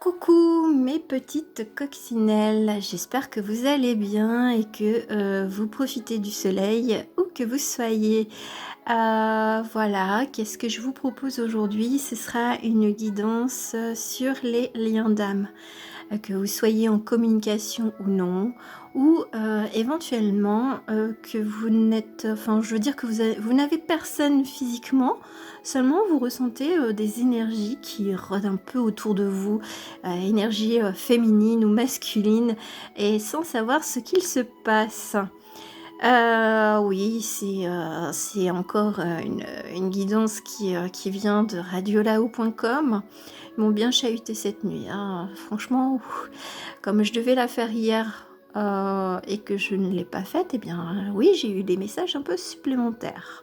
Coucou mes petites coccinelles, j'espère que vous allez bien et que vous profitez du soleil où que vous soyez. Voilà, qu'est-ce que je vous propose aujourd'hui? Ce sera une guidance sur les liens d'âme. Que vous soyez en communication ou non, ou éventuellement que vous n'êtes, enfin je veux dire que vous n'avez personne physiquement, seulement vous ressentez des énergies qui rôdent un peu autour de vous, énergie féminine ou masculine, et sans savoir ce qu'il se passe. Oui, c'est encore une guidance qui vient de radiolao.com. Ils m'ont bien chahuté cette nuit, hein. Franchement, ouf. Comme je devais la faire hier et que je ne l'ai pas faite, eh bien oui, j'ai eu des messages un peu supplémentaires.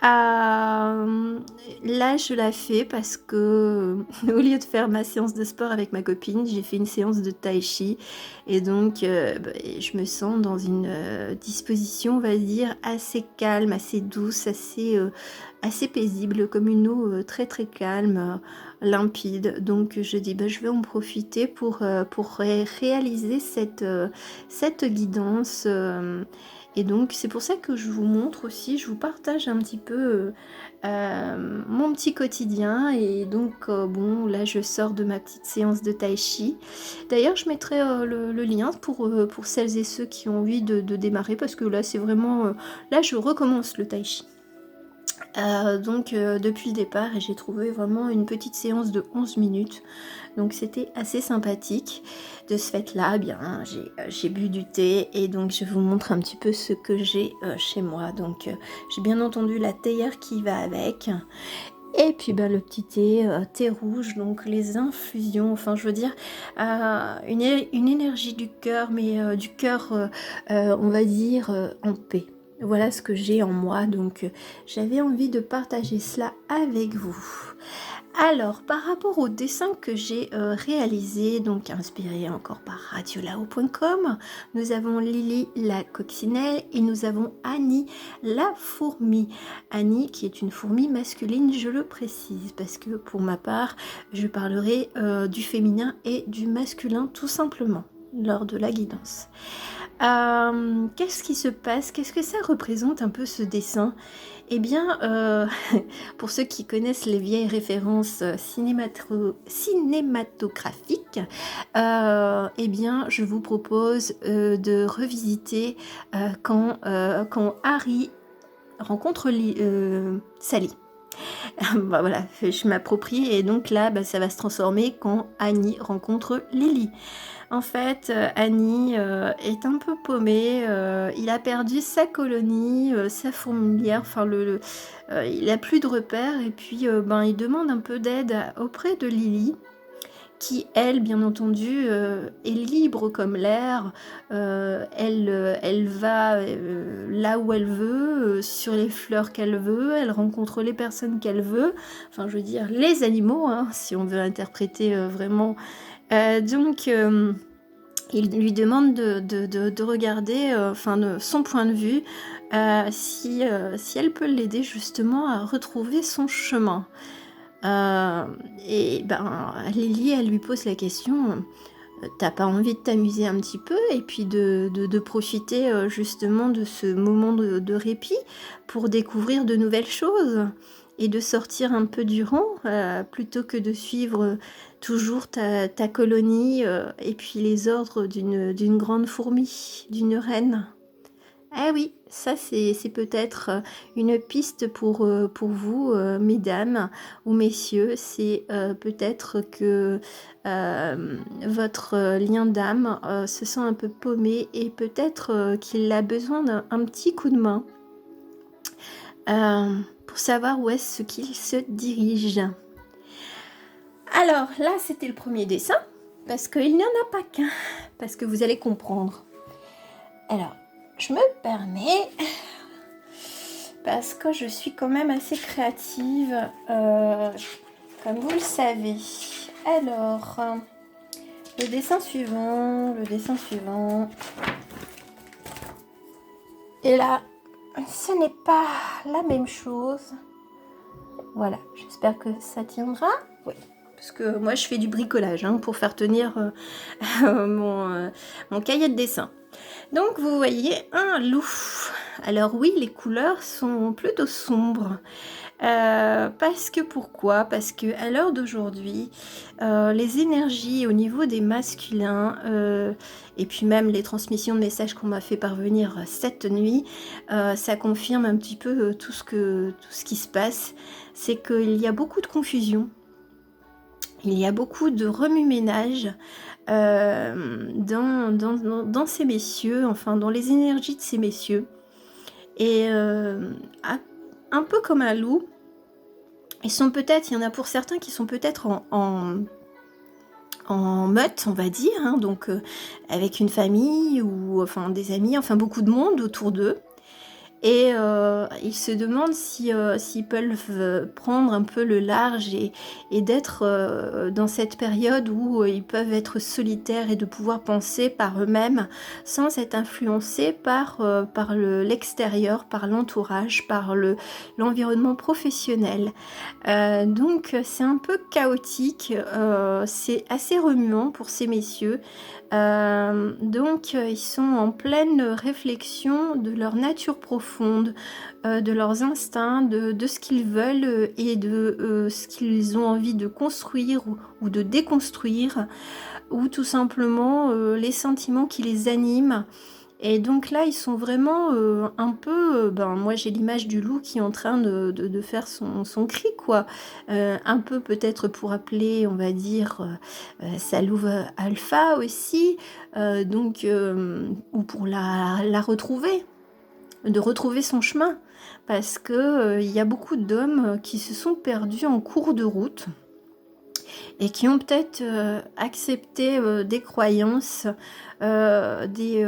Là, je la fais parce que au lieu de faire ma séance de sport avec ma copine, j'ai fait une séance de tai chi et donc je me sens dans une disposition, on va dire, assez calme, assez douce, assez paisible, comme une eau très très calme, limpide. Donc je dis je vais en profiter pour réaliser cette guidance. Et donc c'est pour ça que je vous montre aussi, je vous partage un petit peu mon petit quotidien. Et donc bon, là je sors de ma petite séance de tai chi. D'ailleurs je mettrai le lien pour celles et ceux qui ont envie de démarrer, parce que là c'est vraiment... là je recommence le tai chi. Donc depuis le départ, j'ai trouvé vraiment une petite séance de 11 minutes. Donc c'était assez sympathique. De ce fait-là, bien, j'ai bu du thé et donc je vous montre un petit peu ce que j'ai chez moi. Donc j'ai bien entendu la théière qui va avec. Et puis le petit thé rouge, donc les infusions, enfin je veux dire, une énergie du cœur, mais du cœur, on va dire, en paix. Voilà ce que j'ai en moi, donc j'avais envie de partager cela avec vous. Alors, par rapport au dessin que j'ai réalisé, donc inspiré encore par radiolao.com, nous avons Lily la coccinelle et nous avons Annie la fourmi. Annie qui est une fourmi masculine, je le précise, parce que pour ma part, je parlerai du féminin et du masculin tout simplement lors de la guidance. Qu'est-ce qui se passe? Qu'est-ce que ça représente un peu ce dessin? Eh bien, pour ceux qui connaissent les vieilles références cinématographiques, eh bien, je vous propose de revisiter quand Harry rencontre Sally. Voilà, je m'approprie, et donc là, ça va se transformer quand Annie rencontre Lily. En fait, Annie est un peu paumée, il a perdu sa colonie, sa fourmilière, enfin il a plus de repères, et puis il demande un peu d'aide auprès de Lily, qui elle, bien entendu, est libre comme l'air. Elle va là où elle veut, sur les fleurs qu'elle veut, elle rencontre les personnes qu'elle veut, enfin je veux dire les animaux, hein, si on veut interpréter vraiment. Donc il lui demande de regarder, de son point de vue, si elle peut l'aider justement à retrouver son chemin. Et Lily, elle lui pose la question, t'as pas envie de t'amuser un petit peu et puis de profiter justement de ce moment de répit pour découvrir de nouvelles choses et de sortir un peu du rang, plutôt que de suivre toujours ta colonie et puis les ordres d'une grande fourmi, d'une reine. Ah oui, ça c'est peut-être une piste pour vous, mesdames ou messieurs. C'est peut-être que votre lien d'âme se sent un peu paumé, et peut-être qu'il a besoin d'un petit coup de main pour savoir où est-ce qu'il se dirige. Alors là, c'était le premier dessin, parce qu'il n'y en a pas qu'un, parce que vous allez comprendre. Alors, je me permets, parce que je suis quand même assez créative, comme vous le savez. Alors, le dessin suivant. Et là, ce n'est pas la même chose. Voilà, j'espère que ça tiendra. Oui, parce que moi je fais du bricolage hein, pour faire tenir mon cahier de dessin. Donc vous voyez un loup. Alors oui, les couleurs sont plutôt sombres. Parce que pourquoi? Parce que à l'heure d'aujourd'hui, les énergies au niveau des masculins, et puis même les transmissions de messages qu'on m'a fait parvenir cette nuit, ça confirme un petit peu tout ce qui se passe. C'est qu'il y a beaucoup de confusion, il y a beaucoup de remue-ménage dans ces messieurs, enfin dans les énergies de ces messieurs. Et un peu comme un loup, il y en a pour certains qui sont peut-être en meute, on va dire, hein, donc avec une famille ou enfin des amis, enfin beaucoup de monde autour d'eux. Et ils se demandent s'ils peuvent prendre un peu le large et d'être dans cette période où ils peuvent être solitaires et de pouvoir penser par eux-mêmes sans être influencés par l'extérieur, par l'entourage, par l'environnement professionnel. Donc c'est un peu chaotique, c'est assez remuant pour ces messieurs. Donc ils sont en pleine réflexion de leur nature profonde, de leurs instincts, de ce qu'ils veulent et de ce qu'ils ont envie de construire ou de déconstruire, ou tout simplement les sentiments qui les animent. Et donc là, ils sont vraiment un peu... moi, j'ai l'image du loup qui est en train de faire son cri, quoi. Un peu peut-être pour appeler, on va dire, sa louve alpha aussi. Ou pour la retrouver, de retrouver son chemin. Parce que il y a beaucoup d'hommes qui se sont perdus en cours de route et qui ont peut-être accepté des croyances, des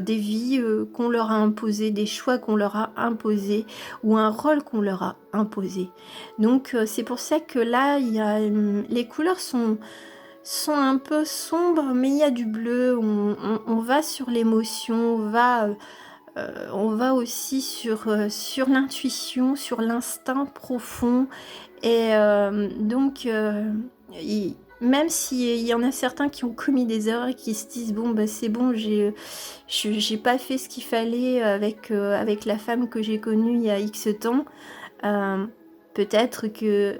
vies qu'on leur a imposées, des choix qu'on leur a imposés ou un rôle qu'on leur a imposé. Donc c'est pour ça que là, les couleurs sont un peu sombres, mais il y a du bleu, on va sur l'émotion, on va aussi sur l'intuition, sur l'instinct profond. Et même s'il y en a certains qui ont commis des erreurs et qui se disent bon bah c'est bon, j'ai pas fait ce qu'il fallait avec la femme que j'ai connue il y a X temps, peut-être que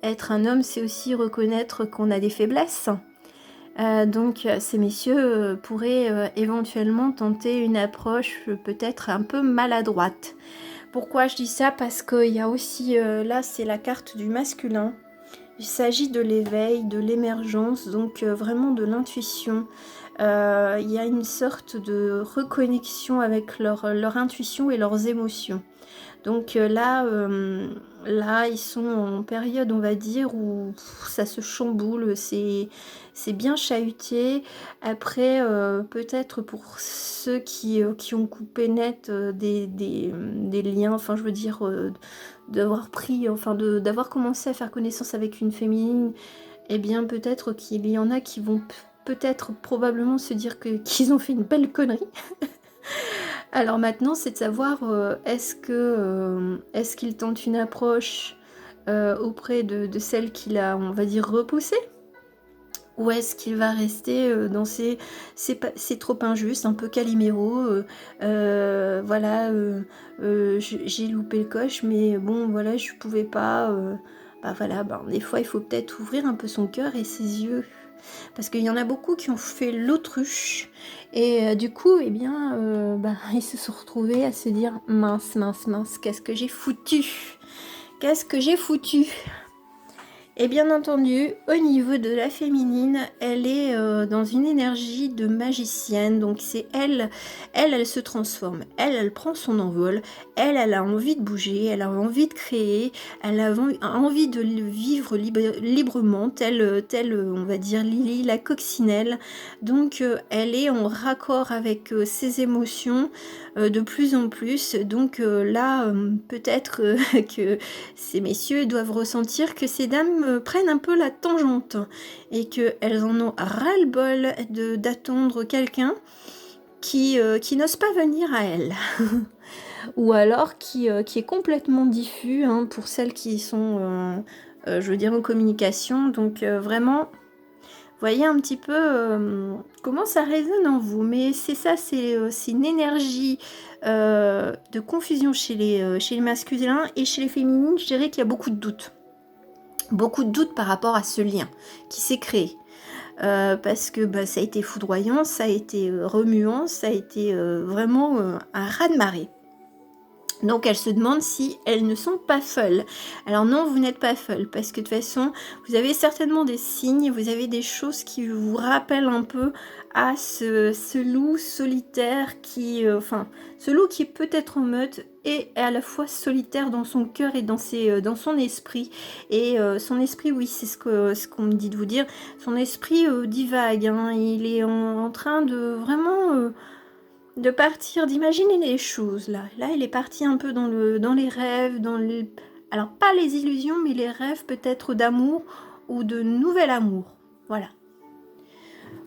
être un homme c'est aussi reconnaître qu'on a des faiblesses. Donc ces messieurs pourraient éventuellement tenter une approche peut-être un peu maladroite. Pourquoi je dis ça? Parce qu'il y a aussi, là c'est la carte du masculin. Il s'agit de l'éveil, de l'émergence, donc vraiment de l'intuition. Il y a une sorte de reconnexion avec leur intuition et leurs émotions. Donc là, ils sont en période, on va dire, où ça se chamboule, c'est bien chahuté. Après, peut-être pour ceux qui ont coupé net des liens, enfin je veux dire, d'avoir pris, enfin d'avoir commencé à faire connaissance avec une féminine, eh bien peut-être qu'il y en a qui vont peut-être probablement se dire qu'ils ont fait une belle connerie. Alors maintenant, c'est de savoir est-ce qu'il tente une approche auprès de celle qu'il a, on va dire, repoussée, ou est-ce qu'il va rester dans c'est trop injuste, un peu Calimero, voilà, j'ai loupé le coche, mais bon, voilà, je pouvais pas, voilà, des fois, il faut peut-être ouvrir un peu son cœur et ses yeux, parce qu'il y en a beaucoup qui ont fait l'autruche, et du coup, eh bien, ils se sont retrouvés à se dire, mince, mince, mince, qu'est-ce que j'ai foutu? Qu'est-ce que j'ai foutu? Et bien entendu, au niveau de la féminine, elle est dans une énergie de magicienne. Donc c'est elle se transforme. Elle prend son envol. Elle a envie de bouger, elle a envie de créer, elle a envie de vivre librement, telle, on va dire, Lily, la coccinelle. Donc elle est en raccord avec ses émotions de plus en plus. Donc là, peut-être que ces messieurs doivent ressentir que ces dames prennent un peu la tangente et qu'elles en ont ras-le-bol d'attendre quelqu'un qui n'ose pas venir à elles. Ou alors qui est complètement diffus, hein, pour celles qui sont je veux dire en communication. Donc vraiment, voyez un petit peu comment ça résonne en vous. Mais c'est ça, c'est une énergie de confusion chez les masculins, et chez les féminines, je dirais qu'il y a beaucoup de doutes. Beaucoup de doutes par rapport à ce lien qui s'est créé. Parce que bah, ça a été foudroyant, ça a été remuant, ça a été vraiment un raz-de-marée. Donc elles se demandent si elles ne sont pas folles. Alors non, vous n'êtes pas folles, parce que de toute façon, vous avez certainement des signes, vous avez des choses qui vous rappellent un peu à ce loup solitaire qui... enfin, ce loup qui est peut-être en meute et à la fois solitaire dans son cœur et dans son esprit. Et son esprit, oui, c'est ce qu'on me dit de vous dire, son esprit divague, hein, il est en train de vraiment... de partir, d'imaginer les choses, là. Là, il est parti un peu dans les rêves, alors, pas les illusions, mais les rêves peut-être d'amour ou de nouvel amour. Voilà.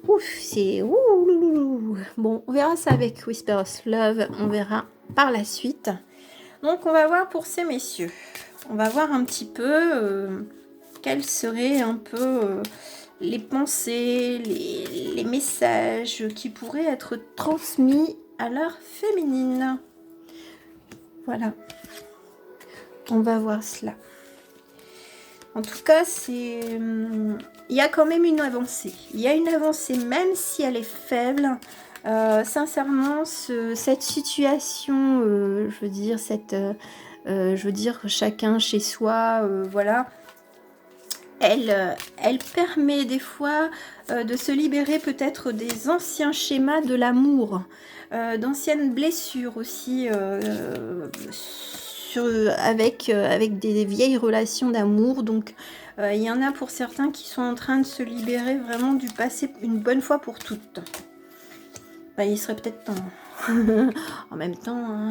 Ouf, c'est... ouh. Bon, on verra ça avec Whisper of Love, on verra par la suite. Donc, on va voir pour ces messieurs. On va voir un petit peu quels seraient un peu... les pensées, les messages qui pourraient être transmis à l'heure féminine. Voilà. On va voir cela. En tout cas, il y a quand même une avancée. Il y a une avancée, même si elle est faible. Sincèrement, cette situation, je veux dire, chacun chez soi, voilà. Elle permet des fois de se libérer peut-être des anciens schémas de l'amour, d'anciennes blessures aussi, avec des vieilles relations d'amour. Donc il y en a pour certains qui sont en train de se libérer vraiment du passé une bonne fois pour toutes. Bah, il serait peut-être temps. En même temps... hein.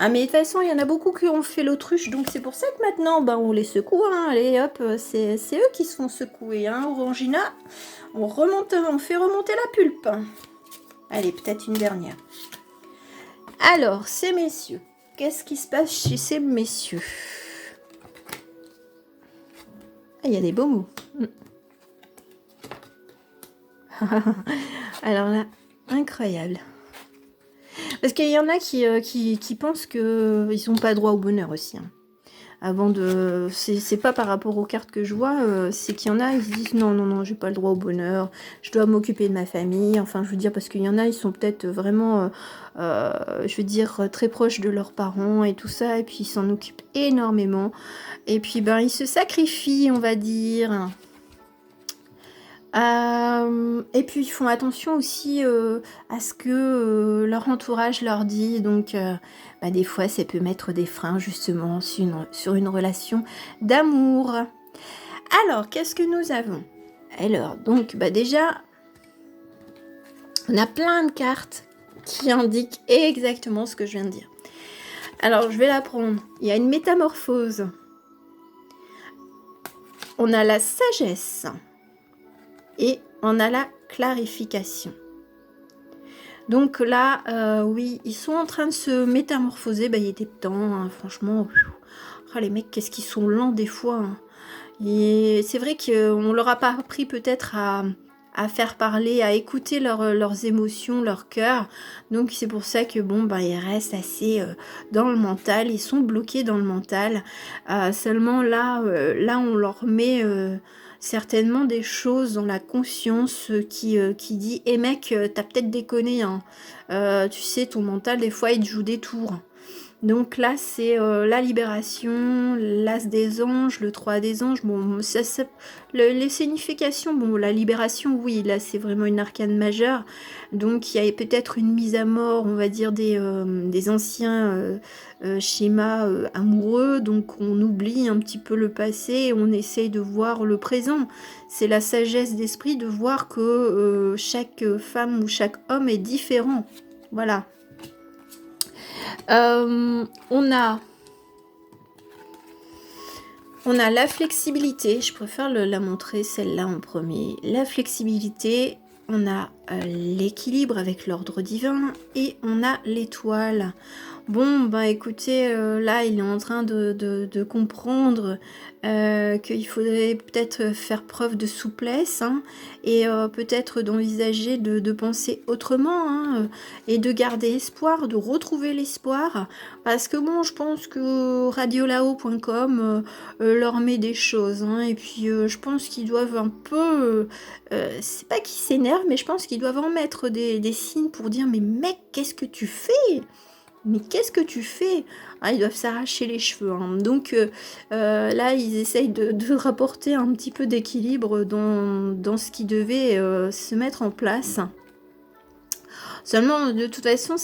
Ah, mais de toute façon, il y en a beaucoup qui ont fait l'autruche, donc c'est pour ça que maintenant, bah, on les secoue, hein. Allez, hop, c'est eux qui se font secouer, hein. Orangina, on fait remonter la pulpe. Allez, peut-être une dernière. Alors, ces messieurs, qu'est-ce qui se passe chez ces messieurs? Ah, il y a des beaux mots. Alors là, incroyable. Parce qu'il y en a qui pensent qu'ils n'ont pas droit au bonheur aussi. Hein. Avant de... C'est pas par rapport aux cartes que je vois, c'est qu'il y en a, ils se disent non, j'ai pas le droit au bonheur, je dois m'occuper de ma famille. Enfin, je veux dire, parce qu'il y en a, ils sont peut-être vraiment, je veux dire, très proches de leurs parents et tout ça, et puis ils s'en occupent énormément. Et puis, ben, ils se sacrifient, on va dire. Et puis ils font attention aussi à ce que leur entourage leur dit, donc bah, des fois ça peut mettre des freins justement sur une relation d'amour. Alors qu'est-ce que nous avons? Alors donc bah, déjà on a plein de cartes qui indiquent exactement ce que je viens de dire. Alors je vais la prendre. Il y a une métamorphose, on a la sagesse et on a la clarification. Donc là, oui, ils sont en train de se métamorphoser. Bah, il était temps, hein, franchement. Oh, les mecs, qu'est-ce qu'ils sont lents des fois. Hein. C'est vrai qu'on leur a pas appris peut-être à faire parler, à écouter leurs émotions, leur cœur. Donc c'est pour ça que bon, bah, ils restent assez dans le mental. Ils sont bloqués dans le mental. Seulement là, on leur met... certainement des choses dans la conscience qui dit « Eh mec, t'as peut-être déconné, hein. Tu sais, ton mental, des fois, il te joue des tours. » Donc là, c'est la libération, l'as des anges, le 3 des anges. Bon, les significations, bon, la libération, oui, là, c'est vraiment une arcane majeure. Donc, il y a peut-être une mise à mort, on va dire, des anciens schémas amoureux. Donc, on oublie un petit peu le passé et on essaye de voir le présent. C'est la sagesse d'esprit de voir que chaque femme ou chaque homme est différent. Voilà. On a la flexibilité, je préfère la montrer celle-là en premier. La flexibilité, on a l'équilibre avec l'ordre divin et on a l'étoile. Bon, bah écoutez, là, il est en train de comprendre qu'il faudrait peut-être faire preuve de souplesse, hein, et peut-être d'envisager de penser autrement, hein, et de garder espoir, de retrouver l'espoir. Parce que bon, je pense que radiolao.com leur met des choses, hein, et puis je pense qu'ils doivent un peu... c'est pas qu'ils s'énervent, mais je pense qu'ils doivent en mettre des signes pour dire mais mec, qu'est-ce que tu fais? Mais qu'est-ce que tu fais? Ah, ils doivent s'arracher les cheveux, hein. Donc là, ils essayent de rapporter un petit peu d'équilibre dans ce qui devait se mettre en place. Seulement, de toute façon,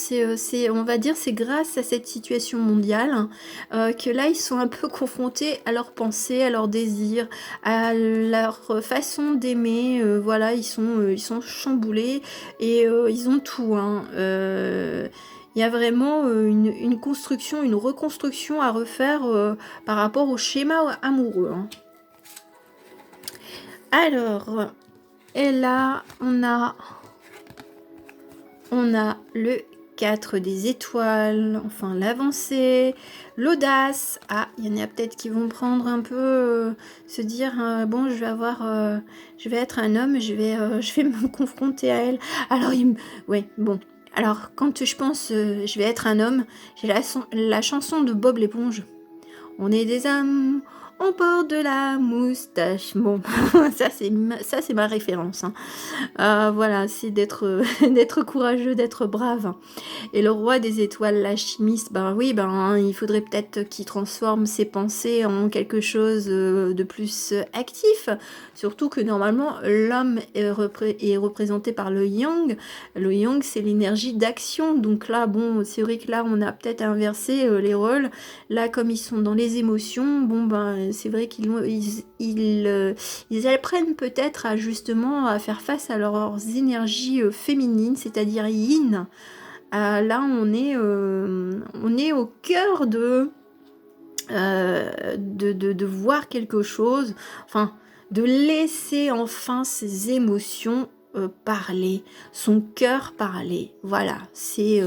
on va dire, c'est grâce à cette situation mondiale que là, ils sont un peu confrontés à leurs pensées, à leurs désirs, à leur façon d'aimer. Voilà, ils sont chamboulés et ils ont tout, hein. Il y a vraiment une construction, une reconstruction à refaire par rapport au schéma amoureux, hein. Alors, et là, on a le 4 des étoiles, enfin l'avancée, l'audace. Ah, il y en a peut-être qui vont prendre un peu, se dire, bon, je vais être un homme, je vais me confronter à elle. Alors, ouais, bon. Alors, quand je pense, je vais être un homme, j'ai la chanson de Bob l'éponge. On est des hommes, on porte de la moustache. Bon, ça c'est ma référence, hein. Voilà, c'est d'être d'être courageux, d'être brave. Et le roi des étoiles, l'alchimiste, ben oui, ben il faudrait peut-être qu'il transforme ses pensées en quelque chose de plus actif. Surtout que normalement, l'homme est représenté par le yang. Le yang, c'est l'énergie d'action. Donc là, bon, c'est vrai que là, on a peut-être inversé les rôles. Là, comme ils sont dans les émotions, bon, ben c'est vrai ils apprennent peut-être à justement à faire face à leurs énergies féminines, c'est-à-dire yin. Là, on est au cœur de voir quelque chose, enfin, de laisser enfin ses émotions parler, son cœur parler. Voilà, c'est...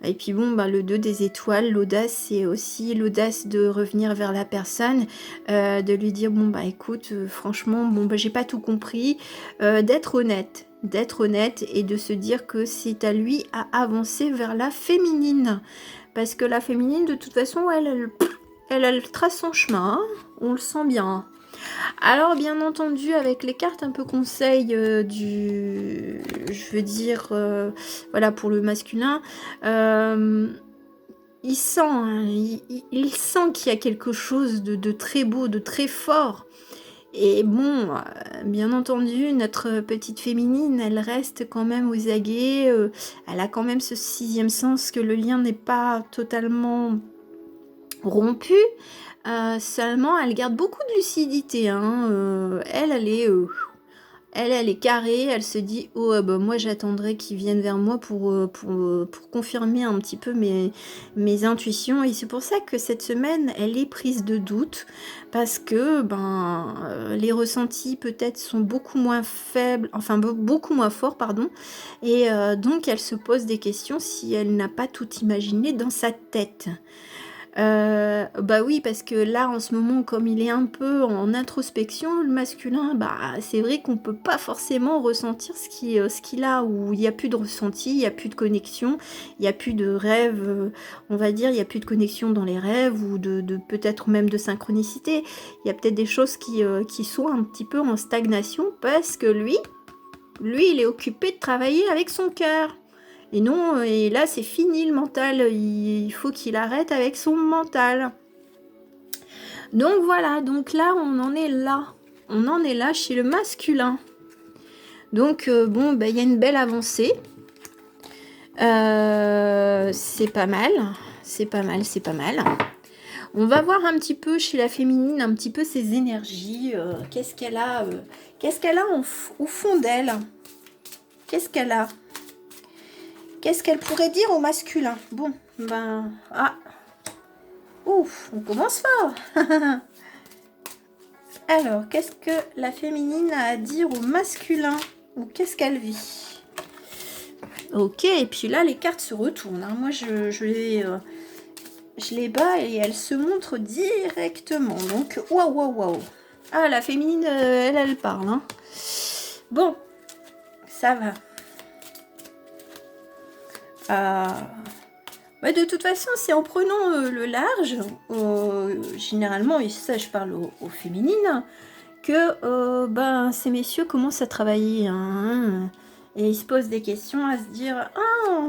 et puis bon, bah, le 2 des étoiles, l'audace, c'est aussi l'audace de revenir vers la personne, de lui dire, bon, bah écoute, franchement, bon, bah j'ai pas tout compris, d'être honnête et de se dire que c'est à lui à avancer vers la féminine. Parce que la féminine, de toute façon, elle trace son chemin, hein, on le sent bien. Alors, bien entendu, avec les cartes un peu conseil je veux dire, voilà, pour le masculin, il sent, hein, il sent qu'il y a quelque chose de très beau, de très fort. Et bon, bien entendu, notre petite féminine, elle reste quand même aux aguets, elle a quand même ce 6e sens que le lien n'est pas totalement rompu, seulement elle garde beaucoup de lucidité, hein, elle est carrée, elle se dit: «Oh, bah, moi j'attendrai qu'ils viennent vers moi pour confirmer un petit peu mes intuitions» et c'est pour ça que cette semaine, elle est prise de doute parce que, ben, les ressentis peut-être sont beaucoup moins faibles, enfin beaucoup moins forts, pardon et donc elle se pose des questions si elle n'a pas tout imaginé dans sa tête. Bah oui, parce que là, en ce moment, comme il est un peu en introspection, le masculin, bah, c'est vrai qu'on peut pas forcément ressentir ce qu'il a, où il y a plus de ressenti, il y a plus de connexion, il y a plus de rêve, on va dire, il y a plus de connexion dans les rêves ou de peut-être même de synchronicité. Il y a peut-être des choses qui sont un petit peu en stagnation parce que lui, il est occupé de travailler avec son cœur. Et non, et là c'est fini le mental, il faut qu'il arrête avec son mental. Donc voilà, donc là on en est là. On en est là chez le masculin. Donc bon, bah, y a une belle avancée. C'est pas mal. C'est pas mal, c'est pas mal. On va voir un petit peu chez la féminine, un petit peu ses énergies. Qu'est-ce qu'elle a au fond d'elle? Qu'est-ce qu'elle a? Qu'est-ce qu'elle pourrait dire au masculin? Bon, ben... Ah! Ouf, on commence fort. Alors, qu'est-ce que la féminine a à dire au masculin? Ou qu'est-ce qu'elle vit? Ok, et puis là, les cartes se retournent. Hein. Moi, je les bats et elles se montrent directement. Donc, waouh, waouh, waouh. Ah, la féminine, elle parle. Hein. Bon, ça va. Bah, de toute façon, c'est en prenant le large, généralement, et ça, je parle aux féminines, que ben, ces messieurs commencent à travailler. Hein, et ils se posent des questions à se dire « Ah,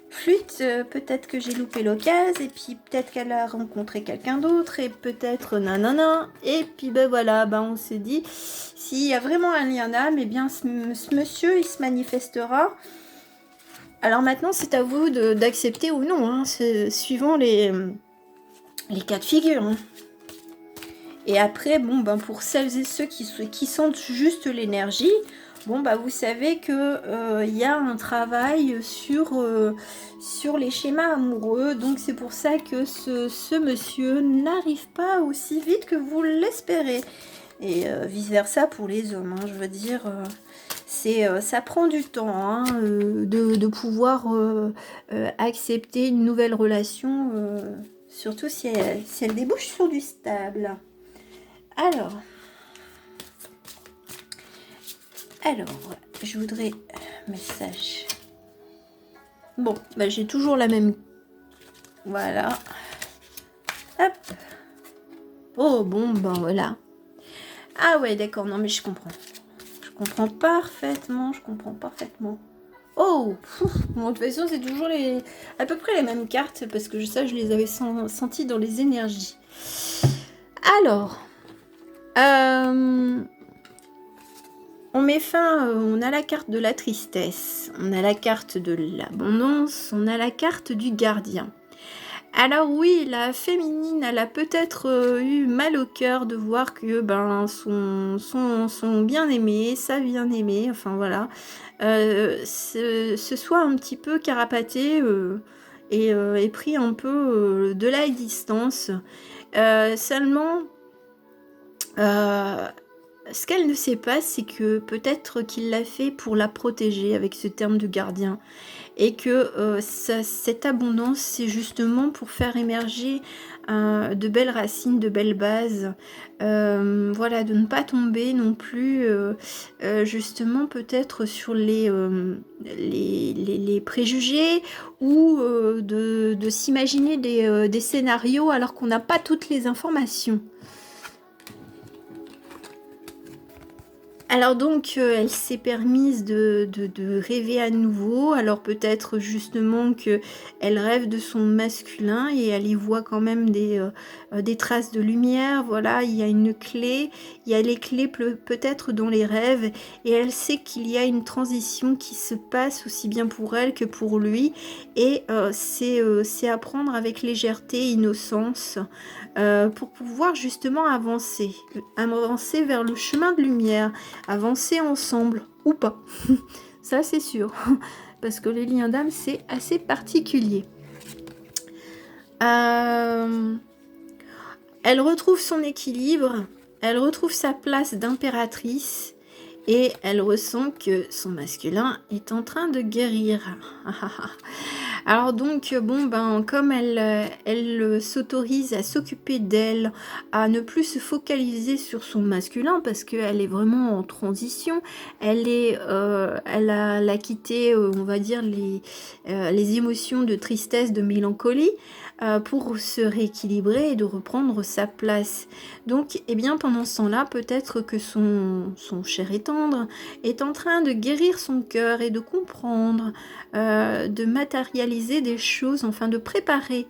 flûte, peut-être que j'ai loupé l'occasion, et puis peut-être qu'elle a rencontré quelqu'un d'autre, et peut-être nanana. » Et puis ben voilà, ben, on s'est dit, s'il y a vraiment un lien d'âme, eh bien ce monsieur, il se manifestera. Alors maintenant, c'est à vous d'accepter ou non, hein, suivant les cas de figure. Hein. Et après, bon, ben, pour celles et ceux qui sentent juste l'énergie, bon, bah, vous savez que y a un travail sur les schémas amoureux. Donc c'est pour ça que ce monsieur n'arrive pas aussi vite que vous l'espérez. Et vice-versa pour les hommes, hein, je veux dire... ça prend du temps hein, de pouvoir accepter une nouvelle relation, surtout si elle débouche sur du stable. Alors, je voudrais message. Bon, bah, j'ai toujours la même. Voilà. Hop. Oh bon, ben voilà. Ah ouais, d'accord, non mais je comprends. Je comprends parfaitement. Oh, bon, de toute façon, c'est toujours à peu près les mêmes cartes parce que ça, je les avais senties dans les énergies. Alors, on met fin, on a la carte de la tristesse, on a la carte de l'abondance, on a la carte du gardien. Alors oui, la féminine, elle a peut-être eu mal au cœur de voir que ben, son bien-aimé, sa bien-aimée, enfin voilà, se soit un petit peu carapaté et pris un peu de la distance. Seulement, ce qu'elle ne sait pas, c'est que peut-être qu'il l'a fait pour la protéger avec ce terme de gardien. Et que cette abondance, c'est justement pour faire émerger de belles racines, de belles bases. Voilà, de ne pas tomber non plus justement peut-être sur les préjugés ou de s'imaginer des scénarios alors qu'on n'a pas toutes les informations. Alors donc, elle s'est permise de rêver à nouveau. Alors peut-être justement qu'elle rêve de son masculin et elle y voit quand même des traces de lumière. Voilà, il y a une clé, il y a les clés peut-être dans les rêves et elle sait qu'il y a une transition qui se passe aussi bien pour elle que pour lui. Et c'est à prendre avec légèreté, innocence. Pour pouvoir justement avancer vers le chemin de lumière, avancer ensemble ou pas, ça c'est sûr, parce que les liens d'âme c'est assez particulier. Elle retrouve son équilibre, elle retrouve sa place d'impératrice et elle ressent que son masculin est en train de guérir. Alors donc, bon, ben, comme elle s'autorise à s'occuper d'elle, à ne plus se focaliser sur son masculin, parce qu'elle est vraiment en transition, elle a quitté, on va dire, les émotions de tristesse, de mélancolie, pour se rééquilibrer et de reprendre sa place. Donc, eh bien, pendant ce temps-là, peut-être que son cher et tendre est en train de guérir son cœur et de comprendre, de matérialiser des choses, enfin de préparer,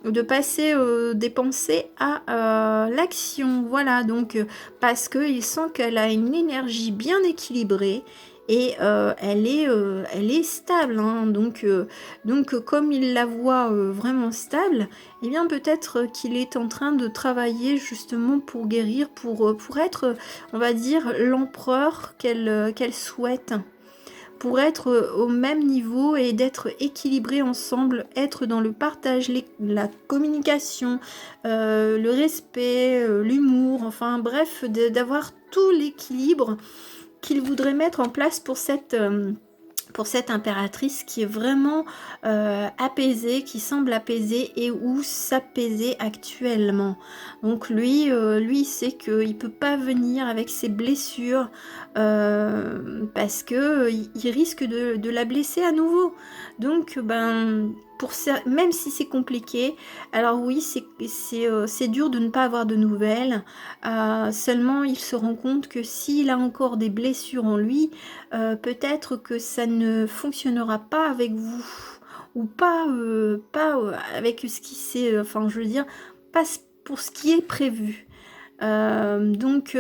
de passer des pensées à l'action. Voilà, donc parce qu'il sent qu'elle a une énergie bien équilibrée et elle est stable. Hein, donc comme il la voit vraiment stable, eh bien peut-être qu'il est en train de travailler justement pour guérir, pour être, on va dire, l'empereur qu'elle souhaite. Pour être au même niveau et d'être équilibrés ensemble, être dans le partage, la communication, le respect, l'humour, enfin bref, d'avoir tout l'équilibre qu'il voudrait mettre en place pour cette pour cette impératrice qui est vraiment apaisée, qui semble apaisée et ou s'apaiser actuellement. Donc lui il sait qu'il ne peut pas venir avec ses blessures parce que il risque de la blesser à nouveau. Donc ben pour ça, même si c'est compliqué, alors oui c'est dur de ne pas avoir de nouvelles, seulement il se rend compte que s'il a encore des blessures en lui, peut-être que ça ne fonctionnera pas avec vous ou pas avec ce qui s'est, enfin je veux dire, pas pour ce qui est prévu. Donc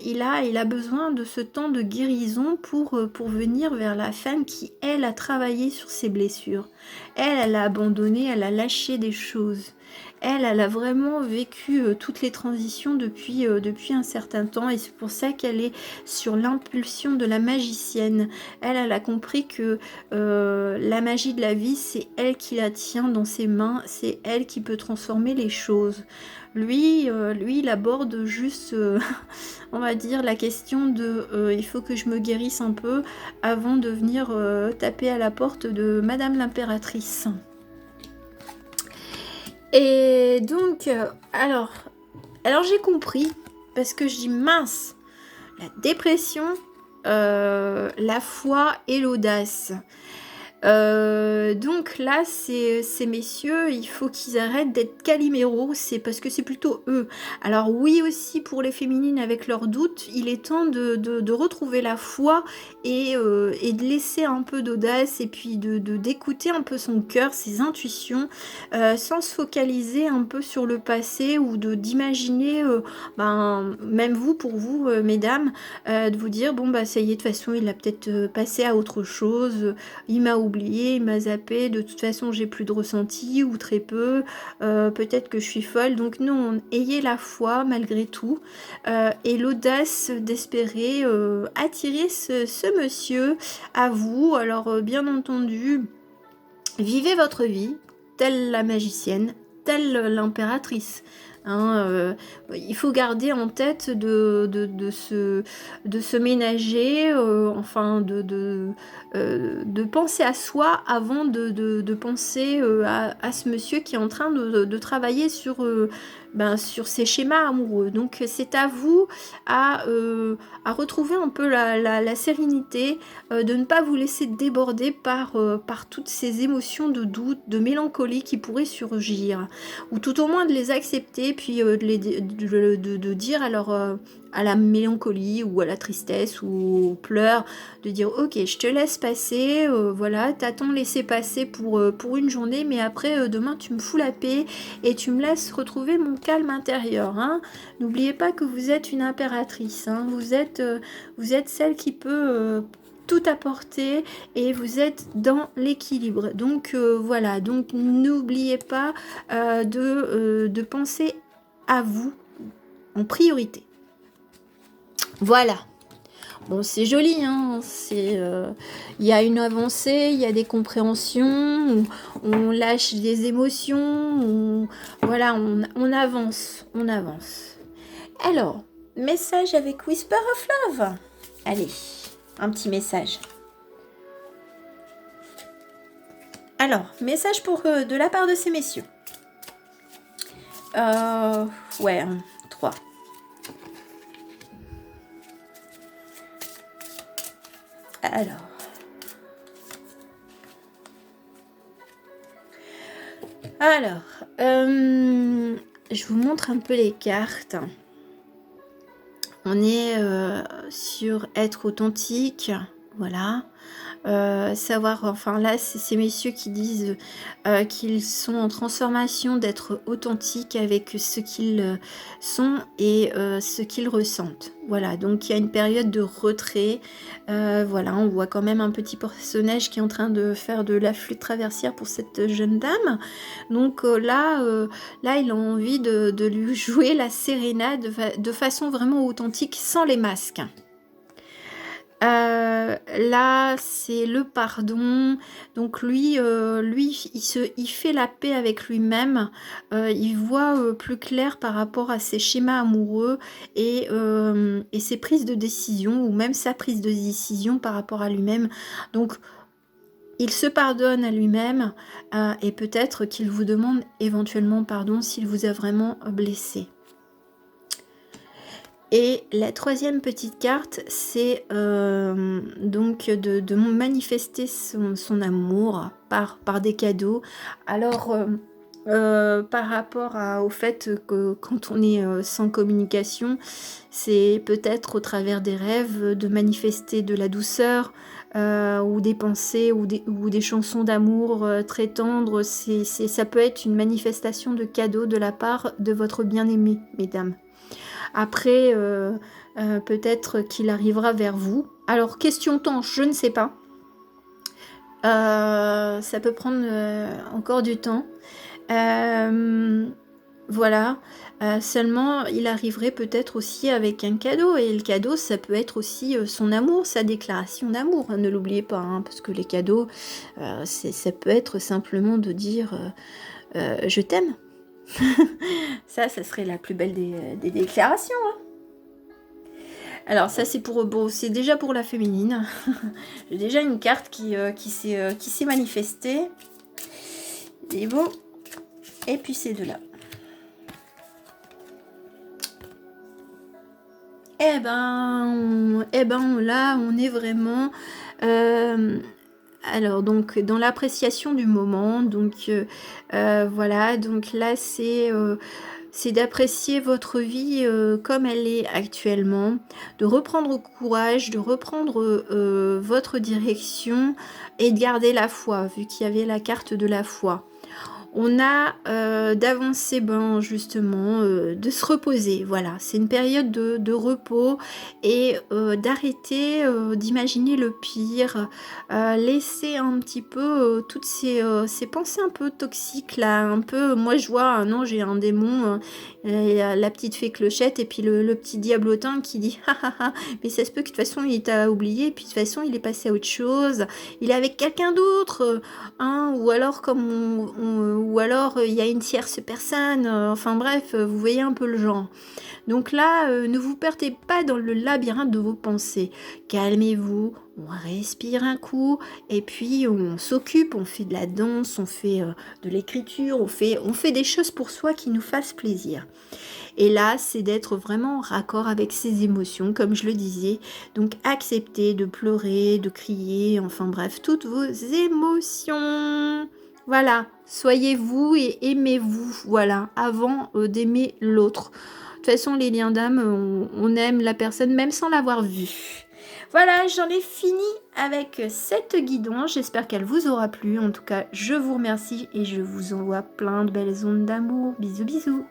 il a besoin de ce temps de guérison pour venir vers la femme qui, elle, a travaillé sur ses blessures. Elle a abandonné, elle a lâché des choses. Elle a vraiment vécu toutes les transitions depuis un certain temps et c'est pour ça qu'elle est sur l'impulsion de la magicienne. Elle a compris que la magie de la vie, c'est elle qui la tient dans ses mains, c'est elle qui peut transformer les choses. Lui, il aborde juste, on va dire, la question de il faut que je me guérisse un peu avant de venir taper à la porte de Madame l'impératrice. Et donc, alors j'ai compris, parce que je dis mince, la dépression, la foi et l'audace. Donc là, ces messieurs, il faut qu'ils arrêtent d'être caliméros, c'est parce que c'est plutôt eux. Alors oui aussi pour les féminines avec leurs doutes, il est temps de retrouver la foi et de laisser un peu d'audace et puis d'écouter un peu son cœur, ses intuitions, sans se focaliser un peu sur le passé ou d'imaginer, même vous, pour vous, mesdames, de vous dire, bon bah ça y est, de toute façon, il a peut-être passé à autre chose, il m'a oublié, il m'a zappé, de toute façon j'ai plus de ressenti ou très peu, peut-être que je suis folle. Donc non, ayez la foi malgré tout et l'audace d'espérer attirer ce monsieur à vous. Alors bien entendu, vivez votre vie telle la magicienne, telle l'impératrice. Hein, il faut garder en tête de se ménager, enfin de penser à soi avant de penser à ce monsieur qui est en train de travailler sur ses schémas amoureux. Donc c'est à vous à retrouver un peu la sérénité, de ne pas vous laisser déborder par toutes ces émotions de doute, de mélancolie qui pourraient surgir, ou tout au moins de les accepter, puis de dire alors à la mélancolie ou à la tristesse ou aux pleurs, de dire ok, je te laisse passer, voilà, t'attends laisser passer pour une journée, mais après demain tu me fous la paix et tu me laisses retrouver mon calme intérieur. Hein. N'oubliez pas que vous êtes une impératrice, hein. Vous êtes celle qui peut tout apporter et vous êtes dans l'équilibre. Donc voilà, donc n'oubliez pas de penser à vous en priorité. Voilà. Bon, c'est joli, hein, y a une avancée, il y a des compréhensions, on lâche des émotions, voilà, on avance, on avance. Alors, message avec Whisper of Love. Allez, un petit message. Alors, message de la part de ces messieurs. Ouais, 3. Alors, je vous montre un peu les cartes. On est sur être authentique, voilà. Savoir, enfin là, c'est ces messieurs qui disent qu'ils sont en transformation, d'être authentiques avec ce qu'ils sont et ce qu'ils ressentent. Voilà, donc il y a une période de retrait. Voilà, on voit quand même un petit personnage qui est en train de faire de la flûte traversière pour cette jeune dame. Donc là, il a envie de lui jouer la sérénade de façon vraiment authentique, sans les masques. Là, c'est le pardon. Donc lui, il fait la paix avec lui-même. Il voit plus clair par rapport à ses schémas amoureux et ses prises de décision, ou même sa prise de décision par rapport à lui-même. Donc il se pardonne à lui-même et peut-être qu'il vous demande éventuellement pardon s'il vous a vraiment blessé. Et la troisième petite carte, c'est donc de manifester son amour par des cadeaux. Alors, par rapport au fait que quand on est sans communication, c'est peut-être au travers des rêves de manifester de la douceur ou des pensées ou des chansons d'amour très tendres. Ça peut être une manifestation de cadeau de la part de votre bien-aimé, mesdames. Après, peut-être qu'il arrivera vers vous. Alors, question temps, je ne sais pas. Ça peut prendre encore du temps. Voilà. Seulement, il arriverait peut-être aussi avec un cadeau. Et le cadeau, ça peut être aussi son amour, sa déclaration d'amour. Ne l'oubliez pas, hein, parce que les cadeaux, ça peut être simplement de dire je t'aime. Ça serait la plus belle des déclarations. Hein. Alors ça c'est pour bon, c'est déjà pour la féminine. J'ai déjà une carte qui s'est manifestée. Et bon. Et puis ces deux-là. Eh ben là on est vraiment alors donc dans l'appréciation du moment. Donc voilà, donc là c'est d'apprécier votre vie comme elle est actuellement, de reprendre courage, de reprendre votre direction et de garder la foi, vu qu'il y avait la carte de la foi. On a d'avancer, justement, de se reposer, voilà. C'est une période de repos et d'arrêter d'imaginer le pire, laisser un petit peu toutes ces pensées un peu toxiques, là, un peu, moi je vois un ange et un démon, et, la petite fée clochette et puis le petit diablotin qui dit « Ah ah ah, mais ça se peut que de toute façon il t'a oublié, puis de toute façon il est passé à autre chose, il est avec quelqu'un d'autre, hein, ou alors comme ou alors il y a une tierce personne, enfin bref, vous voyez un peu le genre. Donc là, ne vous perdez pas dans le labyrinthe de vos pensées. Calmez-vous, on respire un coup, et puis on s'occupe, on fait de la danse, on fait de l'écriture, on fait des choses pour soi qui nous fassent plaisir. Et là, c'est d'être vraiment en raccord avec ses émotions, comme je le disais. Donc accepter de pleurer, de crier, enfin bref, toutes vos émotions. Voilà, soyez vous et aimez-vous, voilà, avant d'aimer l'autre. De toute façon, les liens d'âme, on aime la personne même sans l'avoir vue. Voilà, j'en ai fini avec cette guidance. J'espère qu'elle vous aura plu. En tout cas, je vous remercie et je vous envoie plein de belles ondes d'amour. Bisous, bisous.